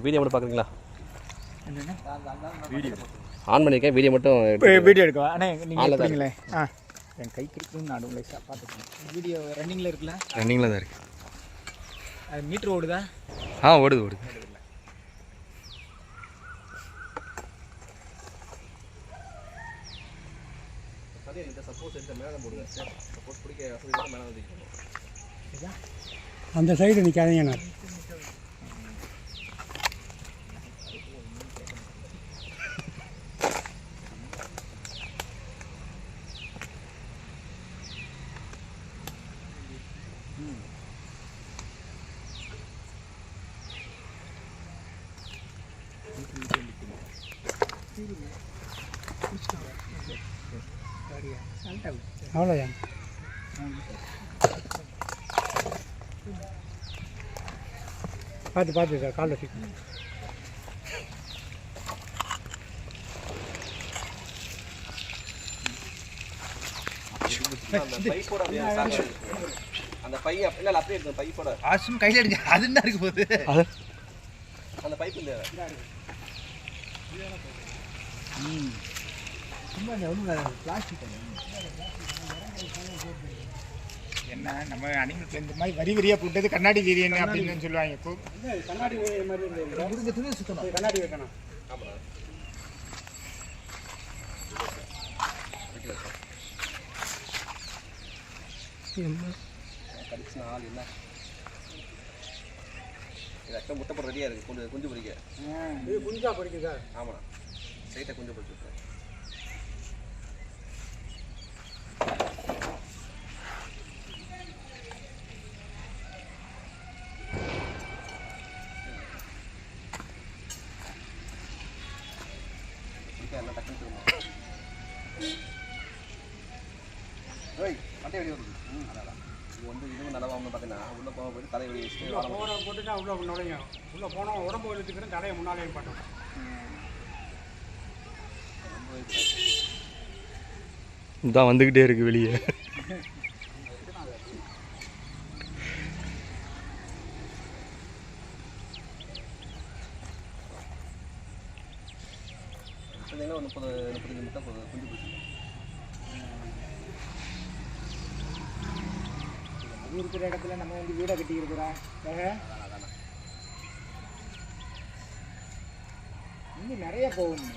Video மட்டும் பார்க்குறீங்களா? Video on பண்ணியிருக்கேன், வீடியோ மட்டும் வீடியோ எடுக்கவா? அண்ணே நீங்கள் எடுக்கிறீங்களே. என் கைக்கு இருக்குன்னு நடுவில் லைஸாக பார்த்துக்கேன். வீடியோ ரன்னிங்கில் இருக்குல்ல? ரன்னிங்கில் தான் இருக்குது. அது மீட்ரு ஓடுதா? ஓடுது. அந்த சைடு நிற்காதீங்கண்ணா. அவ்வளோயா? பார்த்து சார் காலில் சிக்கணும். அந்த பை அப்படியே இருக்கு. பைப்போட ஆசும் கையில் எடுங்க. அது என்ன இருக்கு போகுது? அந்த பைப் இல்லை. சும்மா ஒன்றும் பிளாஸ்டிக் என்ன நம்ம அனிமல் இந்த மாதிரி வரியாக போட்டது கண்ணாடி வீரியன் அப்படின்னு சொல்லுவாங்க. இப்போ கண்ணாடி மாதிரி துணி சுத்தணும், கண்ணாடி வைக்கணும். கடிச்சுனா ஆள் இல்லை. இது முட்டை போட ரெடியாக இருக்குது. குஞ்சு பொறிக்க இது குஞ்சா பொறிக்குதா? ஆமாம், சைட்டை குஞ்சு பொறிச்சுருக்கேன். எல்லாம் டக்குன்னு திரும்ப மட்டை வெடி வருது. அதான் இது இதுவும் நல்லவாமல் பார்த்தீங்கன்னா உள்ளே போக போய் தலை வெடி வச்சுட்டு போட போட்டுட்டா உள்ளே நுழையும். உள்ளே போனால் உடம்பு வலிச்சுக்கிறேன், தலையை முன்னாலேயும் பார்த்தோம். இதான் வந்துக்கிட்டே இருக்குது வெளியே. ஒரு 30-35 முட்டை குஞ்சு போச்சு. இருக்கிற இடத்துல நம்ம வந்து வீடை கட்டி இருக்கிறோம். இன்னும் நிறைய போகும்.